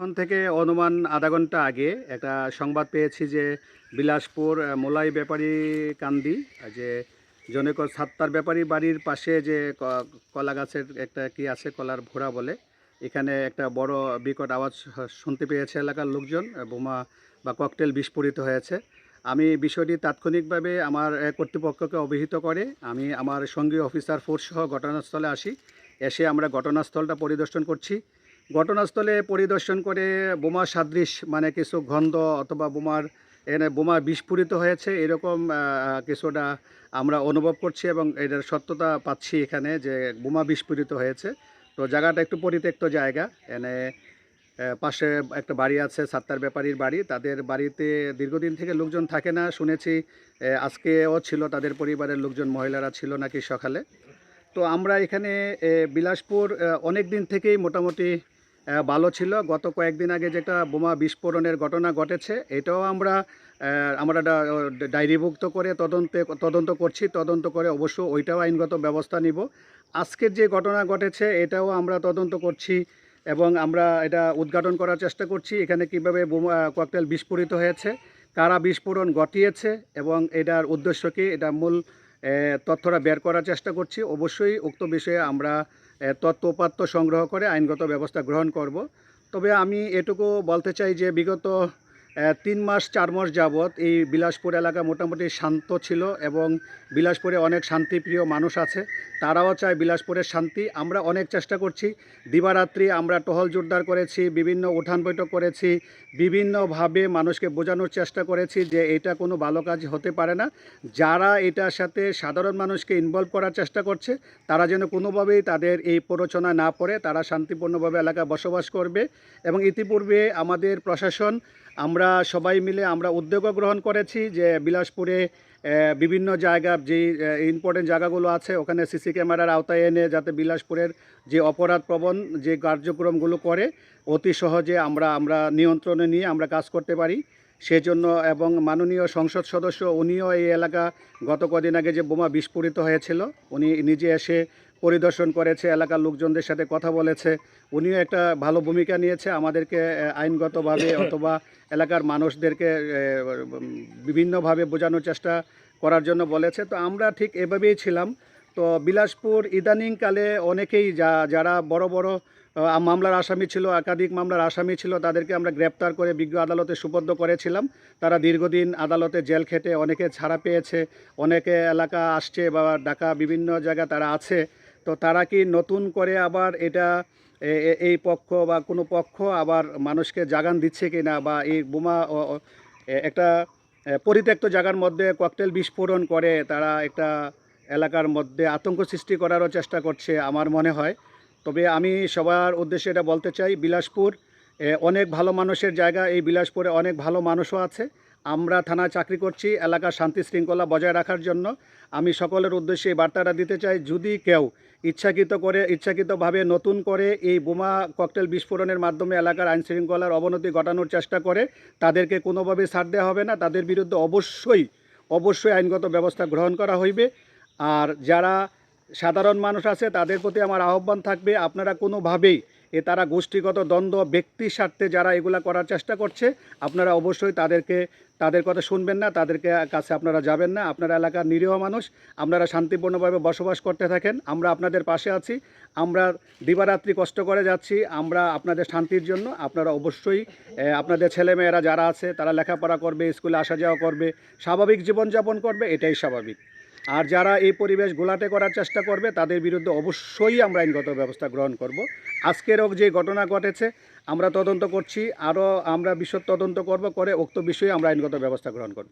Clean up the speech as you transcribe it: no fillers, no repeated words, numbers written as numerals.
এখন থেকে অনুমান আধা ঘন্টা আগে একটা সংবাদ পেয়েছি যে বিলাসপুর মোলাই ব্যাপারী কান্দি যে জনৈক সাত্তার ব্যাপারী বাড়ির পাশে যে কলা গাছের একটা কি আছে কলার ভোড়া বলে, এখানে একটা বড় বিকট আওয়াজ শুনতে পেয়েছে এলাকার লোকজন। বোমা বা ককটেল বিস্ফোরিত হয়েছে। আমি বিষয়টি তাৎক্ষণিকভাবে আমার কর্তৃপক্ষকে অবহিত করে আমি আমার সঙ্গী অফিসার ফোর্স সহ ঘটনাস্থলে আসি। এসে আমরা ঘটনাস্থলটা পরিদর্শন করছি। ঘটনাস্থলে পরিদর্শন করে বোমা সাদৃশ মানে কিছু গন্ধ অথবা এখানে বোমা বিস্ফোরিত হয়েছে এরকম কিছুটা আমরা অনুভব করছি এবং এটার সত্যতা পাচ্ছি এখানে যে বোমা বিস্ফোরিত হয়েছে। তো জায়গাটা একটু পরিত্যক্ত জায়গা। এনে পাশে একটা বাড়ি আছে সাত্তার ব্যাপারীর বাড়ি। তাদের বাড়িতে দীর্ঘদিন থেকে লোকজন থাকে না শুনেছি। আজকেও ছিল তাদের পরিবারের লোকজন, মহিলারা ছিল নাকি সকালে। তো আমরা এখানে বিলাসপুর অনেক দিন থেকেই মোটামুটি ভালো ছিল। গত কয়েকদিন আগে যেটা বোমা বিস্ফোরণের ঘটনা ঘটেছে এটাও আমরা আমরা ডায়েরিভুক্ত করে তদন্ত করছি। তদন্ত করে অবশ্য ওইটাও আইনগত ব্যবস্থা নিব। আজকের যে ঘটনা ঘটেছে এটাও আমরা তদন্ত করছি এবং আমরা এটা উদ্ঘাটন করার চেষ্টা করছি এখানে কীভাবে বোমা ককটেল বিস্ফোরিত হয়েছে, কারা বিস্ফোরণ ঘটিয়েছে এবং এটার উদ্দেশ্য কী, এটা মূল তথ্যটা বের করার চেষ্টা করছি। অবশ্যই উক্ত বিষয়ে আমরা তথ্য উপাত্ত সংগ্রহ করে আইনগত ব্যবস্থা গ্রহণ করব। তবে আমি এটুকু বলতে চাই যে বিগত 3 মাস 4 মাস যাবৎ এই বিলাসপুর এলাকা মোটামুটি শান্ত ছিল এবং বিলাসপুরে অনেক শান্তিপ্রিয় মানুষ আছে। তারাও চায় বিলাসপুরের শান্তি। আমরা অনেক চেষ্টা করছি, দিবারাত্রি আমরা টহল জোরদার করেছি, বিভিন্ন উঠান বৈঠক করেছি, বিভিন্নভাবে মানুষকে বোঝানোর চেষ্টা করেছি যে এটা কোনো ভালো কাজ হতে পারে না। যারা এটার সাথে সাধারণ মানুষকে ইনভলভ করার চেষ্টা করছে তারা যেন কোনোভাবেই তাদের এই প্ররোচনায় না পড়ে, তারা শান্তিপূর্ণভাবে এলাকায় বসবাস করবে। এবং ইতিপূর্বে আমাদের প্রশাসন আমরা সবাই মিলে আমরা উদ্যোগও গ্রহণ করেছি যে বিলাসপুরে বিভিন্ন জায়গা যেই ইম্পর্টেন্ট জায়গাগুলো আছে ওখানে সিসি ক্যামেরার আওতায় এনে যাতে বিলাসপুরের যে অপরাধ প্রবণ যে কার্যক্রমগুলো করে অতি সহজে আমরা নিয়ন্ত্রণে নিয়ে আমরা কাজ করতে পারি সেজন্য। এবং মাননীয় সংসদ সদস্য উনিও এই এলাকা গত কদিন আগে যে বোমা বিস্ফোরিত হয়েছিল উনি নিজে এসে পরিদর্শন করেছে, এলাকার লোকজনদের সাথে কথা বলেছে। উনিও একটা ভালো ভূমিকা নিয়েছে, আমাদেরকে আইনগতভাবে অথবা এলাকার মানুষদেরকে বিভিন্নভাবে বোঝানোর চেষ্টা করার জন্য বলেছে। তো আমরা ঠিক এভাবেই ছিলাম। তো বিলাসপুর ইদানিংকালে অনেকেই যারা বড় বড় মামলার আসামি ছিল, একাধিক মামলার আসামি ছিল, তাদেরকে আমরা গ্রেপ্তার করে বিজ্ঞ আদালতে সুপর্দ করেছিলাম। তারা দীর্ঘদিন আদালতে জেল খেটে অনেকে ছাড়া পেয়েছে, অনেকে এলাকা আসছে বা ঢাকা বিভিন্ন জায়গা তারা আছে। তো তারা কি নতুন করে আবার এটা এই পক্ষ বা কোনো পক্ষ আবার মানুষকে জাগান দিচ্ছে কি না, বা এই বোমা একটা পরিত্যক্ত জায়গার মধ্যে ককটেল বিস্ফোরণ করে তারা একটা এলাকার মধ্যে আতঙ্ক সৃষ্টি করারও চেষ্টা করছে আমার মনে হয়। তবে আমি সবার উদ্দেশ্যে এটা বলতে চাই, বিলাসপুর অনেক ভালো মানুষের জায়গা, এই বিলাসপুরে অনেক ভালো মানুষও আছে। আমরা থানায় চাকরি করছি এলাকার শান্তি শৃঙ্খলা বজায় রাখার জন্য। আমি সকলের উদ্দেশ্যে এই বার্তাটা দিতে চাই, যদি কেউ ইচ্ছাকৃতভাবে নতুন করে এই বোমা ককটেল বিস্ফোরণের মাধ্যমে এলাকার আইন শৃঙ্খলার অবনতি ঘটানোর চেষ্টা করে তাদেরকে কোনোভাবে ছাড় দেওয়া হবে না। তাদের বিরুদ্ধে অবশ্যই আইনগত ব্যবস্থা গ্রহণ করা হইবে। আর যারা সাধারণ মানুষ আছে তাদের প্রতি আমার আহ্বান থাকবে, আপনারা কোনোভাবেই তারা গোষ্ঠীগত দ্বন্দ্ব ব্যক্তির স্বার্থে যারা এগুলা করার চেষ্টা করছে আপনারা অবশ্যই তাদের কথা শুনবেন না, তাদেরকে কাছে আপনারা যাবেন না। আপনারা এলাকার নিরীহ মানুষ, আপনারা শান্তিপূর্ণভাবে বসবাস করতে থাকেন, আমরা আপনাদের পাশে আছি। আমরা দিবারাত্রি কষ্ট করে যাচ্ছি আমরা আপনাদের শান্তির জন্য। আপনারা অবশ্যই আপনাদের ছেলেমেয়েরা যারা আছে তারা লেখাপড়া করবে, স্কুলে আসা যাওয়া করবে, স্বাভাবিক জীবনযাপন করবে, এটাই স্বাভাবিক। আর যারা এই পরিবেশ ঘোলাটে করার চেষ্টা করবে তাদের বিরুদ্ধে অবশ্যই আমরা আইনগত ব্যবস্থা গ্রহণ করব। আজকেরও যে ঘটনা ঘটেছে আমরা তদন্ত করছি, আরও আমরা বিশদ তদন্ত করব, করে উক্ত বিষয়ে আমরা আইনগত ব্যবস্থা গ্রহণ করব।